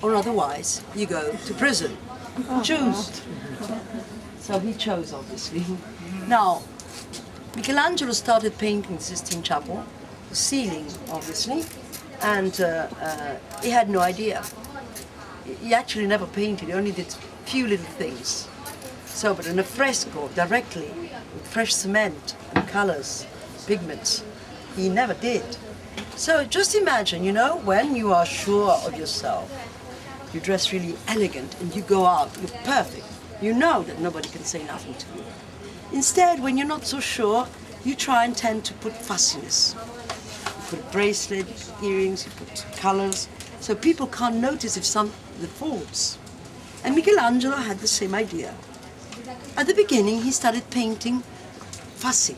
or otherwise you go to prison. Choose. So he chose, obviously. Now, Michelangelo started painting the Sistine Chapel, the ceiling, obviously, and he had no idea. He actually never painted, he only did few little things. So, but in a fresco, directly, with fresh cement and colors, pigments, he never did. So just imagine, you know, when you are sure of yourself, you dress really elegant and you go out, you're perfect. You know that nobody can say nothing to you. Instead, when you're not so sure, you try and tend to put fussiness. You put bracelets, earrings, you put colors, so people can't notice if the faults. And Michelangelo had the same idea. At the beginning, he started painting fussy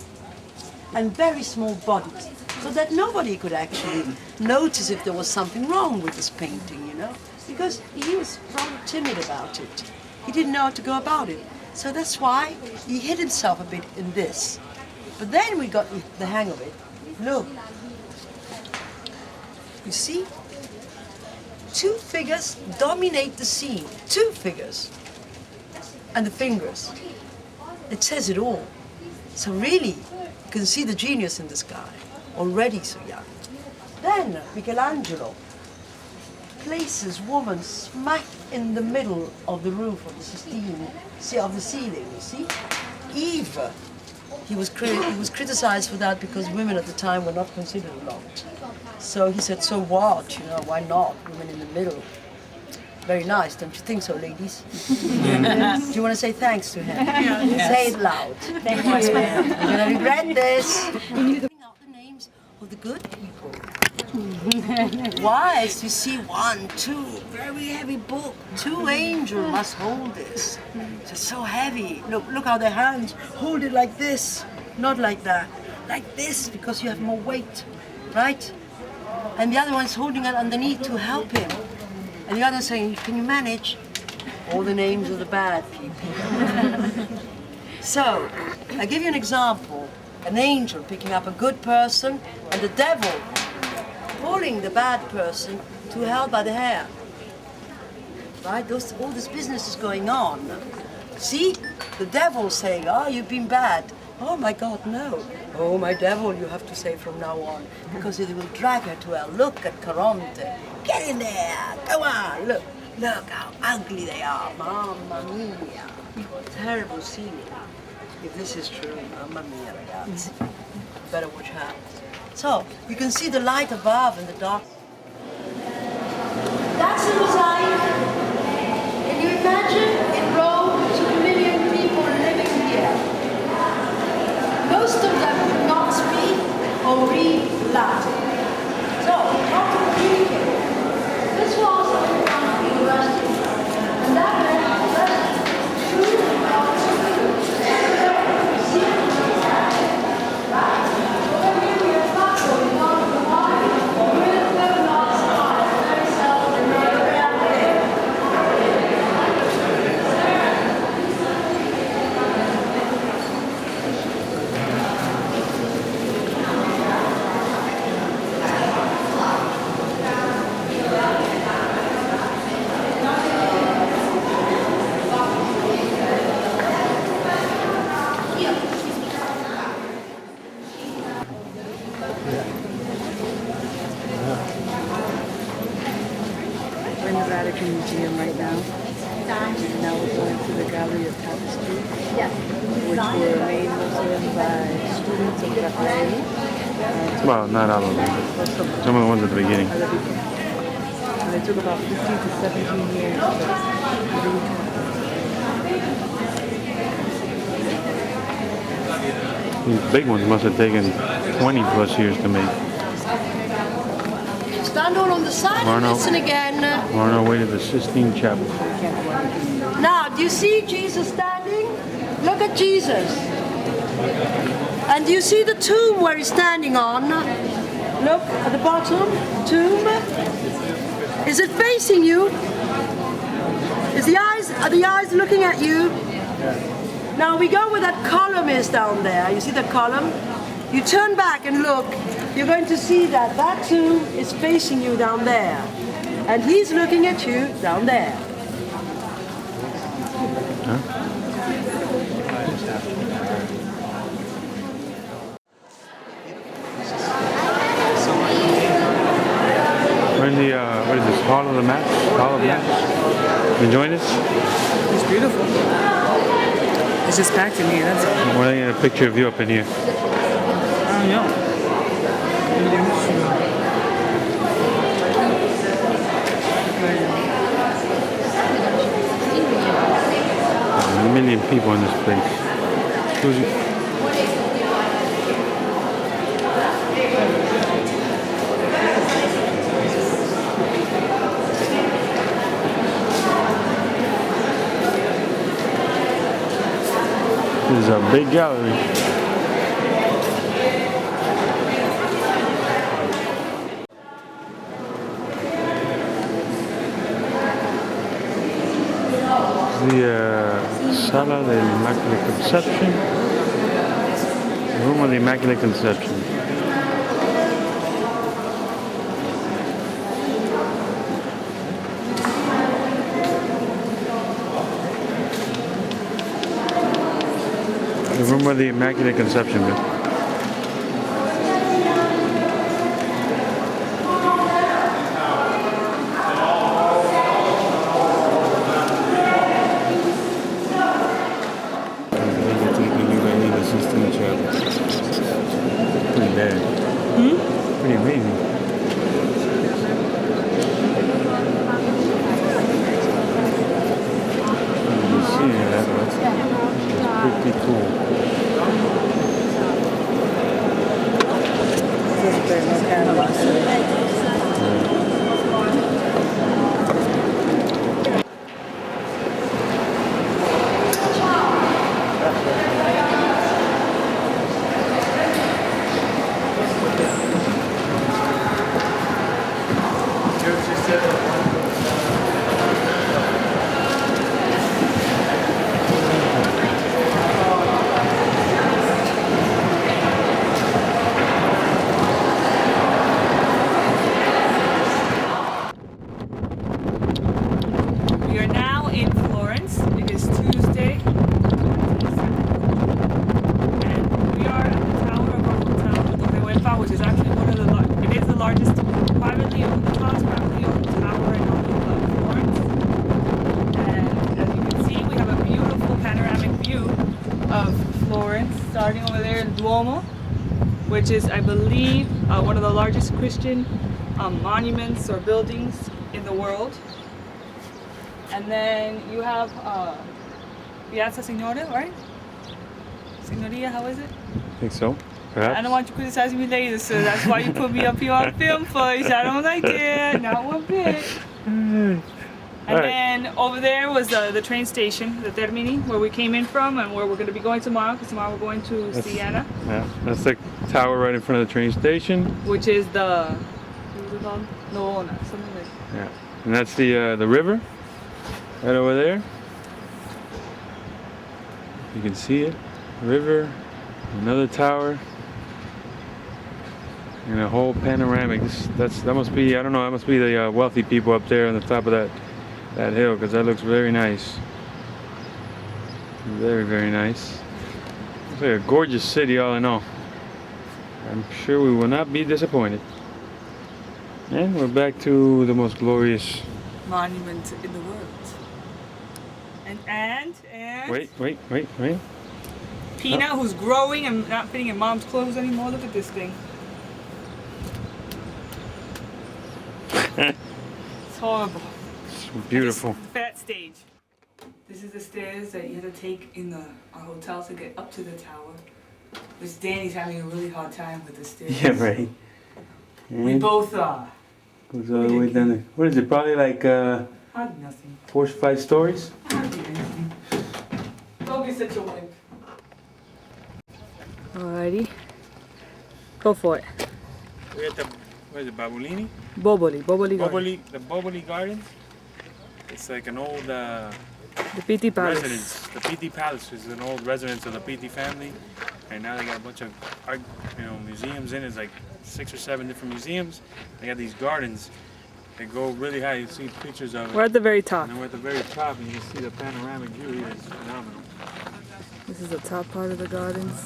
and very small bodies, so that nobody could actually notice if there was something wrong with this painting, you know, because he was rather timid about it. He didn't know how to go about it. So that's why he hid himself a bit in this. But then we got the hang of it. Look, you see? Two figures dominate the scene. Two figures. And the fingers. It says it all. So really, you can see the genius in this guy, already so young. Then Michelangelo places woman smack in the middle of the roof of the Sistine, of the ceiling, you see? Eve. He was criticized for that because women at the time were not considered a lot. So he said, so what, you know, why not? Women in the middle. Very nice, don't you think so, ladies? Do you want to say thanks to him? Yes. Say it loud. Thank you. You're going to regret this. Bring out the names of the good people. Wise, you see, 1, 2, very heavy book. 2 angels must hold this. It's so heavy. Look how their hands hold it like this, not like that. Like this, because you have more weight, right? And the other one's holding it underneath to help him. And the other saying, can you manage? All the names of the bad people. So, I'll give you an example. An angel picking up a good person and the devil pulling the bad person to hell by the hair. Right? All this business is going on. See? The devil saying, oh, you've been bad. Oh my God, no. Oh, my devil, you have to say from now on. Because it will drag her to hell. Look at Caronte. Get in there. Come on. Look how ugly they are. Mamma mia. Terrible scene. If this is true, mamma mia, ragazzi. Better watch out. So, you can see the light above and the dark. That's the mosaic. Can you imagine in Rome 2 million people living here? Most of them could not speak or read Latin. So, how to communicate? This was a university. And that meant that Museum right now. And now we're going to the Gallery of Tapestry, which were made mostly by students of Raphael. Well, not all of them. Some of the ones at the beginning. And it took about 15 to 17 years These big ones must have taken 20 plus years to make. Stand all on the side and listen again. We're on our way to the Sistine Chapel. Now, do you see Jesus standing? Look at Jesus. And do you see the tomb where he's standing on? Look at the bottom, tomb. Is it facing you? Are the eyes looking at you? Now we go where that column is down there. You see the column? You turn back and look. You're going to see that tomb is facing you down there. And he's looking at you down there. We're in the, what is this, Hall of the Match? Hall of Match? Enjoying this? It's beautiful. It's just packed in here, that's all. Why don't you get a picture of you up in here? I don't know. A million people in this place. Susie. This is a big gallery. The Sala del Immaculate Conception. The Room of the Immaculate Conception. The Room of the Immaculate Conception. Man. Pretty bad. Pretty amazing. You see that, that's pretty cool. There's no candles. We are now in Florence. It is Tuesday. And we are at the tower of our hotel, Torre Huelva, which is actually one of the it is the largest privately owned tower in all of Florence. And as you can see, we have a beautiful panoramic view of Florence, starting over there in Duomo, which is, I believe, one of the largest Christian monuments or buildings in the world. And then you have Piazza Signore, right? Signoria, how is it? I think so. Perhaps. I don't want you criticizing me later, so that's why you put me up here on film first. I don't like it, not one bit. And Alright. then over there was the train station, the Termini, where we came in from and where we're going to be going tomorrow, because tomorrow we're going to Siena, Yeah, that's the tower right in front of the train station. which is the, what is it called? Noona, something like that. Yeah, and that's the river right over there. You can see it. River, another tower, and a whole panoramic. That must be, I don't know, that must be the wealthy people up there on the top of that hill, because that looks very nice. Very, very nice. It's like a gorgeous city, all in all. I'm sure we will not be disappointed. And we're back to the most glorious. Monument in the world. And Wait. Peanut, who's growing and not fitting in mom's clothes anymore. Look at this thing. It's horrible. It's beautiful. This is the fat stage. This is the stairs that you have to take in our hotel to get up to the tower. Which Danny's having a really hard time with the stairs. Yeah, right. We And both are. goes all the way down there. What is it? Probably like Hardly nothing. 4 or 5 stories? Hardly anything. Don't be such a wimp. Alrighty. Go for it. We're at the, what is it, Babolini? Boboli Garden. The Boboli Gardens. It's like an old The Pitti Palace. residence. The Pitti Palace is an old residence of the Pitti family. And now they got a bunch of art, museums in it. It's like 6 or 7 different museums. They got these gardens. They go really high. You see pictures of it. We're at the very top. And we're at the very top, and you can see the panoramic view. It's phenomenal. This is the top part of the gardens.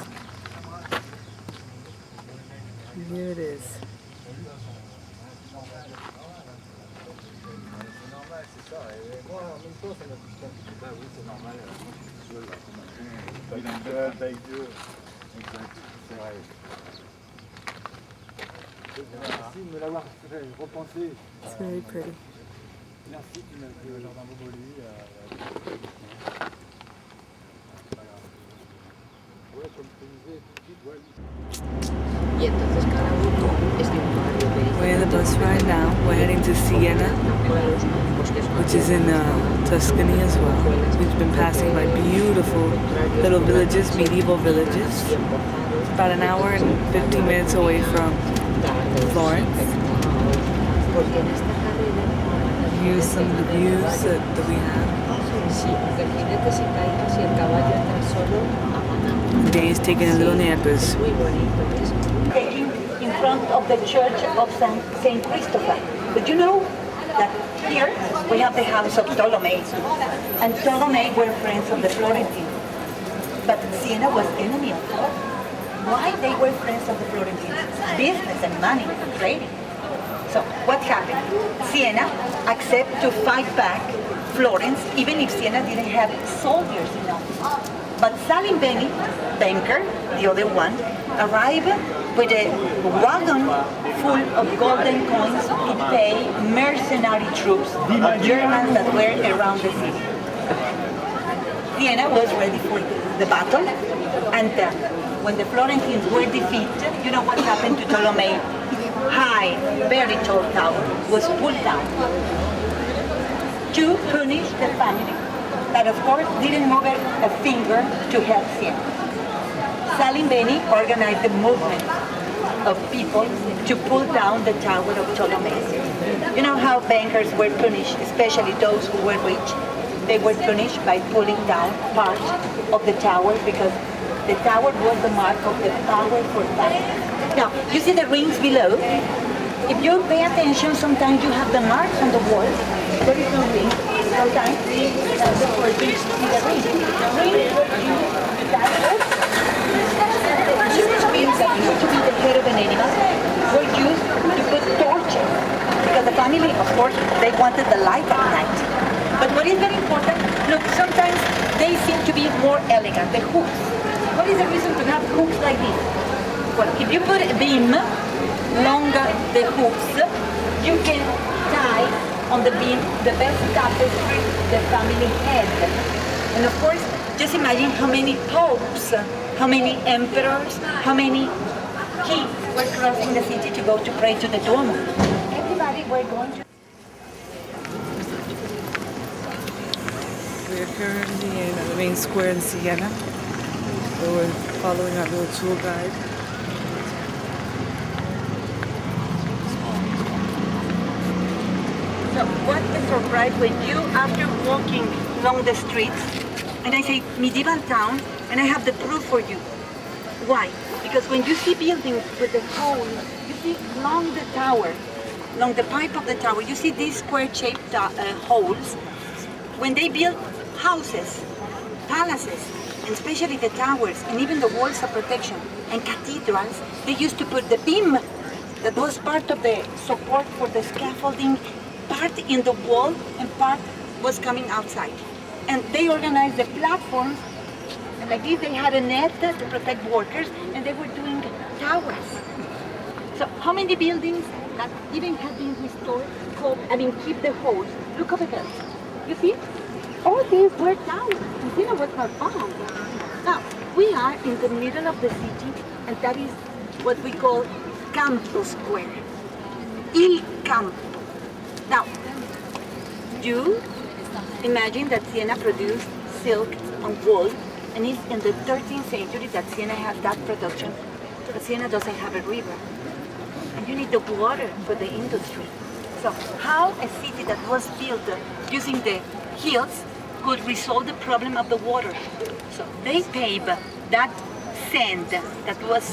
And here it is. It's very pretty. Y entonces cada uno es de un barrio de We're in the bus right now. We're heading to Siena, which is in Tuscany as well. We've been passing by beautiful little villages, medieval villages. About an hour and 15 minutes away from Florence. Porque en esta carrera, Here's some of the views that we have. sí, porque el jinete se cae si el caballo está solo a maná. Dane's taking a little nap as Muy bonito eso. Taking in front of the church of Saint Christopher. But you know that here we have the house of Ptolemy, and Ptolemy were friends of the Florentines. But Siena was enemy of them. Why they were friends of the Florentines? Business and money and trading. So what happened? Siena accepted to fight back Florence, even if Siena didn't have soldiers enough. But Salimbeni, banker, the other one, arrived with a wagon full of golden coins to pay mercenary troops of Germans that were around the city. Siena was ready for the battle, and when the Florentines were defeated, you know what happened to Ptolemy? High, very tall tower was pulled down to punish the family that, of course, didn't move a finger to help Siena. Salimbeni organized a movement of people to pull down the tower of Ptolemy. You know how bankers were punished, especially those who were rich? They were punished by pulling down part of the tower because the tower was the mark of the powerful family. Now, you see the rings below? If you pay attention, sometimes you have the marks on the wall. There is no ring. Sometimes the person see the ring. The ring that huge beams that used to be the head of an animal were used to put torches. Because the family, of course, they wanted the light at night. But what is very important, look, sometimes they seem to be more elegant, the hooks. What is the reason to have hooks like this? Well, if you put a beam along the hooks, you can tie on the beam the best tapestry the family had. And of course, just imagine how many popes, how many emperors, how many kings were crossing the city to go to pray to the Duomo. Everybody were going to... we're currently in the main square in Siena. So we're following our little tour guide. So what a surprise when you, after walking along the streets, and I say medieval town, and I have the proof for you. Why? Because when you see buildings with the hole, you see along the tower, along the pipe of the tower, you see these square-shaped holes. When they built houses, palaces, and especially the towers, and even the walls of protection, and cathedrals, they used to put the beam that was part of the support for the scaffolding, part in the wall and part was coming outside. And they organized the platforms, and like this they had a net to protect workers, and they were doing towers. So how many buildings that even have been restored, keep the holes? Look over there. You see? All these were towers. You know what are found. Now, we are in the middle of the city, and that is what we call Campo Square. Il Campo. Now, you imagine that Siena produced silk and wool, and it's in the 13th century that Siena has that production, but Siena doesn't have a river. And you need the water for the industry. So how a city that was built using the hills could resolve the problem of the water? So they paved that sand that was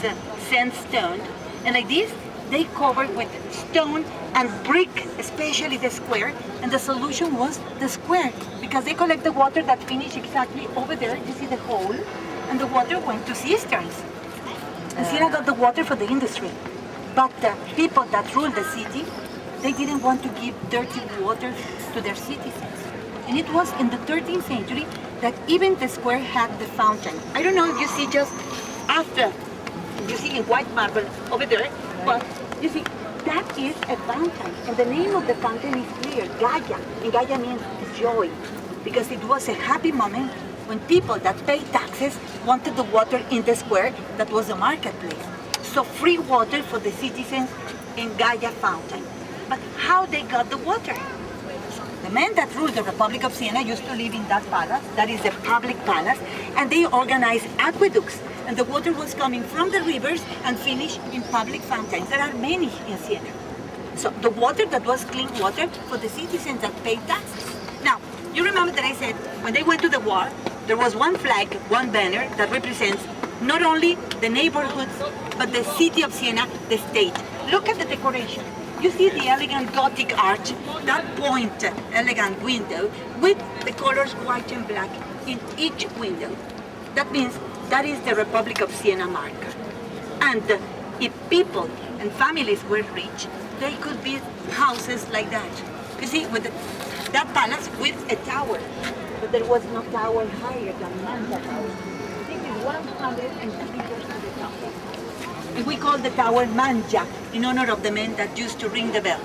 sandstone, and like this, they covered with stone and brick, especially the square, and the solution was the square, because they collect the water that finished exactly over there. You see the hole, and the water went to cisterns. And Siena got the water for the industry. But the people that ruled the city, they didn't want to give dirty water to their citizens. And it was in the 13th century that even the square had the fountain. I don't know if you see just after, you see in white marble over there, but you see, that is a fountain. And the name of the fountain is clear, Gaia. And Gaia means joy, because it was a happy moment when people that paid taxes wanted the water in the square that was a marketplace. So free water for the citizens in Gaia fountain. But how they got the water? The men that ruled the Republic of Siena used to live in that palace, that is the public palace, and they organized aqueducts. And the water was coming from the rivers and finished in public fountains. There are many in Siena. So the water that was clean water for the citizens that paid taxes. Now, you remember that I said when they went to the war, there was one flag, one banner that represents not only the neighborhoods, but the city of Siena, the state. Look at the decoration. You see the elegant Gothic arch, that point, elegant window, with the colors white and black in each window. That means that is the Republic of Siena mark. And if people and families were rich, they could build houses like that. You see, with that palace with a tower, but there was no tower higher than Manja Tower. This is 102 meters to the top. And we call the tower Manja in honor of the men that used to ring the bell.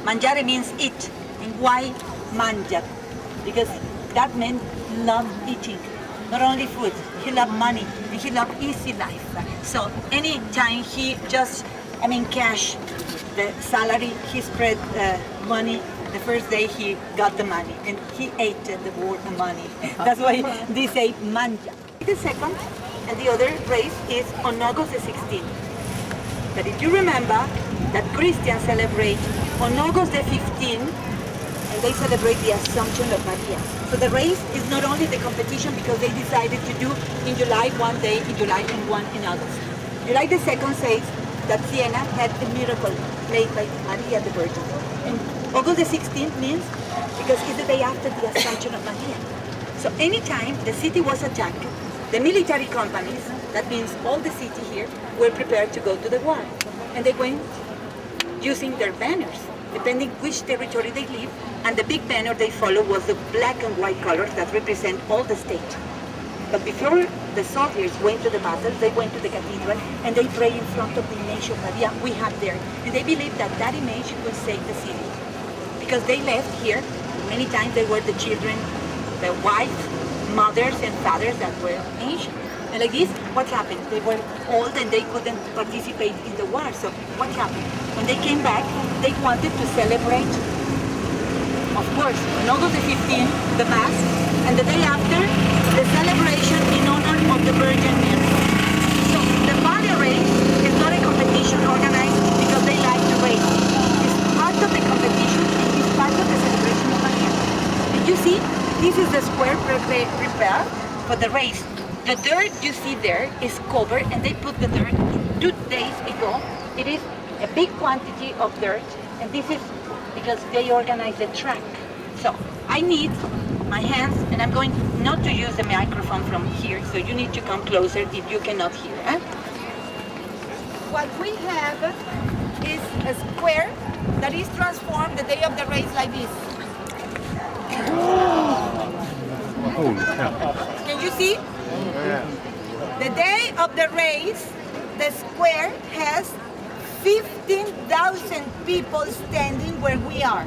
Mangiare means eat. And why Manja? Because that man loved eating. Not only food, he loved money, and he loved easy life. So anytime he just, cash, the salary, he spread money. The first day he got the money, and he ate the word money. That's why they say Manja. The second and the other race is on August the 16th. But if you remember that Christians celebrate on August the 15th, and they celebrate the Assumption of Maria. So the race is not only the competition because they decided to do in July one day in July and one in August. July the 2nd says that Siena had a miracle made by Maria the Virgin. And August the 16th means because it's the day after the Assumption of Maria. So anytime the city was attacked, the military companies, that means all the city here, were prepared to go to the war. And they went using their banners, depending which territory they live, and the big banner they follow was the black and white colors that represent all the state. But before the soldiers went to the battle, they went to the cathedral and they prayed in front of the image of Maria we have there. And they believed that that image would save the city. Because they left here, many times they were the children, the wives, mothers and fathers that were ancient. And like this, what happened? They were old and they couldn't participate in the war. So what happened? When they came back, they wanted to celebrate, of course, on August the 15th, the Mass, and the day after, the celebration in honor of the Virgin Mary. So the Valley race is not a competition organized because they like to race. It's part of the competition and it's part of the celebration of Maria. And you see, this is the square prepared for the race. The dirt you see there is covered and they put the dirt 2 days ago. It is a big quantity of dirt and this is because they organize the track. So I need my hands and I'm going not to use the microphone from here, so you need to come closer if you cannot hear. What we have is a square that is transformed the day of the race like this. Holy cow. Can you see? The day of the race, the square has 15,000 people standing where we are.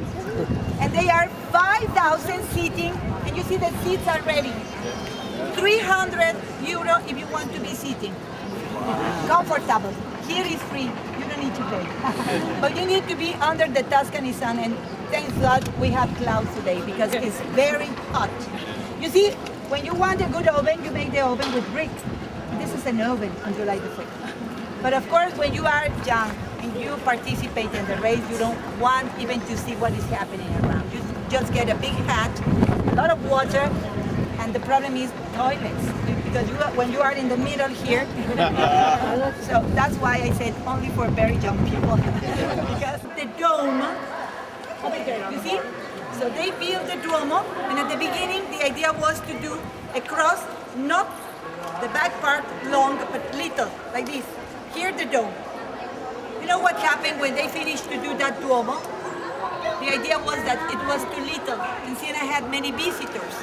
And they are 5,000 sitting, and you see the seats are ready. 300 euro if you want to be sitting. Comfortable. Here is free. You don't need to pay. But you need to be under the Tuscany sun, and thank God we have clouds today because it's very hot. You see, when you want a good oven, you make the oven with brick. This is an oven on July the 5th. But of course, when you are young and you participate in the race, you don't want even to see what is happening around. You just get a big hat, a lot of water, and the problem is toilets. Because when you are in the middle here, so that's why I said only for very young people. Because the dome over there. You see? So they built the Duomo, and at the beginning the idea was to do a cross, not the back part long, but little, like this. Here the dome. You know what happened when they finished to do that Duomo? The idea was that it was too little, and Siena had many visitors.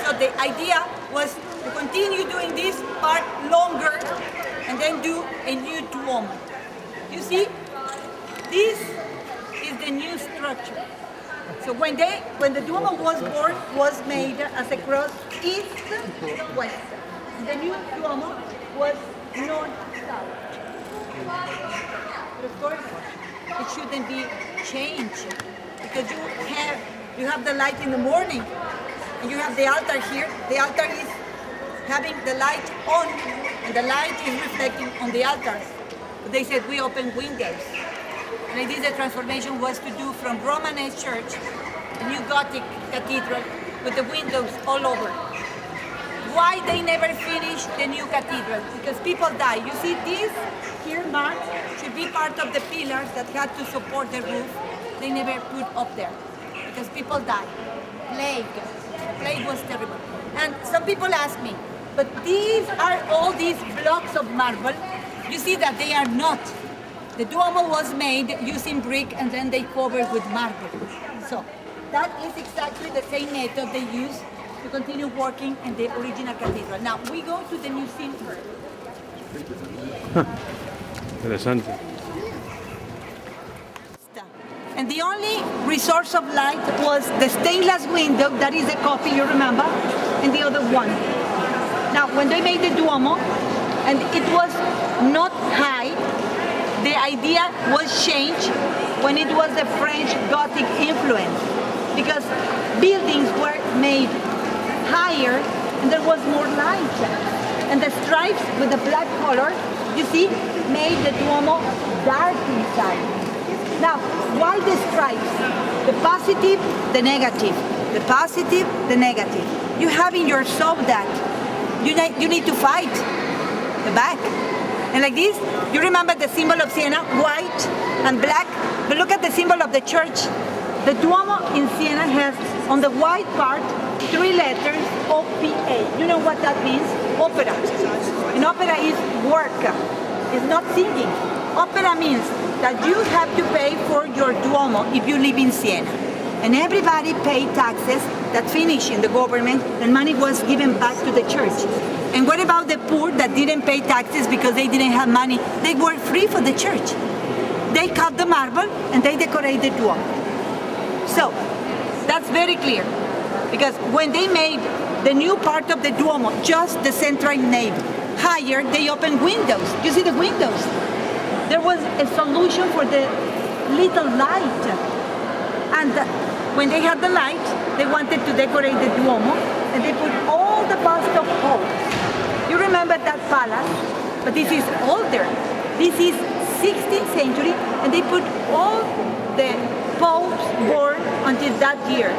So the idea was to continue doing this part longer, and then do a new Duomo. You see, this is the new structure. So when the Duomo was made as a cross east-west. The new Duomo was north-south. But of course, it shouldn't be changed because you have the light in the morning, and you have the altar here. The altar is having the light on, and the light is reflecting on the altar. But they said we open windows. And I did the transformation was to do from Romanesque church, a new Gothic cathedral with the windows all over. Why they never finished the new cathedral? Because people die. You see this here marked should be part of the pillars that had to support the roof. They never put up there because people die. Plague was terrible. And some people ask me, but these are all these blocks of marble. You see that they are not. The Duomo was made using brick and then they covered with marble. So that is exactly the same method they used to continue working in the original cathedral. Now we go to the new scene first. Interesante. And the only resource of light was the stained glass window, that is a copy, you remember, and the other one. Now when they made the Duomo, and it was not high, the idea was changed when it was the French Gothic influence, because buildings were made higher and there was more light. And the stripes with the black color, you see, made the Duomo dark inside. Now, why the stripes? The positive, the negative. The positive, the negative. You have in yourself that you need to fight the back. And like this, you remember the symbol of Siena, white and black, but look at the symbol of the church. The Duomo in Siena has, on the white part, 3 letters, OPA. You know what that means? Opera. And opera is work, it's not singing. Opera means that you have to pay for your Duomo if you live in Siena. And everybody paid taxes that finished in the government, and money was given back to the church. And what about the poor that didn't pay taxes because they didn't have money? They were free for the church. They cut the marble and they decorate the Duomo. So, that's very clear. Because when they made the new part of the Duomo, just the central nave, higher, they opened windows. You see the windows? There was a solution for the little light. And when they had the light, they wanted to decorate the Duomo, and they put all the bust of popes. You remember that palace? But this is older. This is 16th century, and they put all the popes born until that year.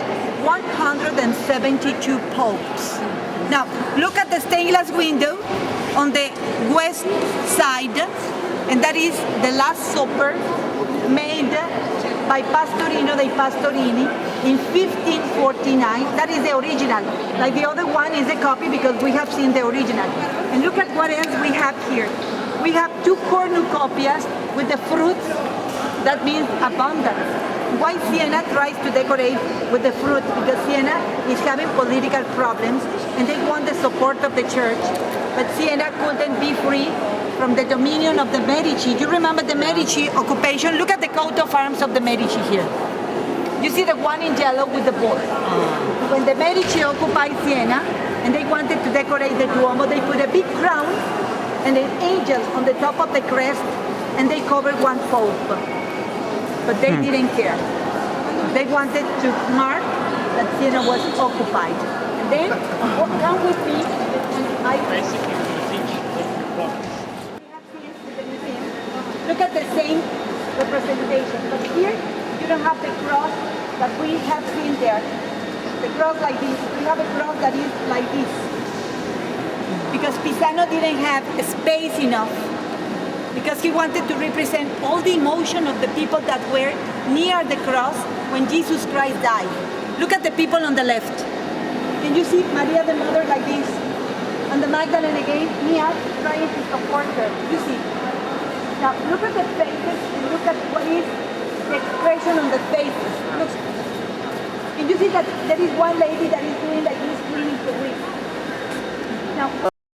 172 popes. Now, look at the stained glass window on the west side, and that is the Last Supper made by Pastorino dei Pastorini in 1549. That is the original. Like the other one is a copy because we have seen the original. And look at what else we have here. We have 2 cornucopias with the fruits. That means abundance. Why Siena tries to decorate with the fruit? Because Siena is having political problems and they want the support of the church. But Siena couldn't be free from the dominion of the Medici. You remember the Medici occupation? Look at the coat of arms of the Medici here. You see the one in yellow with the board. When the Medici occupied Siena and they wanted to decorate the Duomo, they put a big crown and an angel on the top of the crest, and they covered one pope. But they didn't care. They wanted to mark that Siena was occupied. And then, come with me, and I look at the same representation. But here, you don't have the cross that we have seen there. The cross like this. We have a cross that is like this. Because Pisano didn't have space enough because he wanted to represent all the emotion of the people that were near the cross when Jesus Christ died. Look at the people on the left. Can you see Maria the Mother like this? And the Magdalene again, Mia trying to support her. You see? Now look at the faces and look at what is the expression on the faces. Look. Can you see that there is one lady that is doing like this, cleaning the wheel? Now.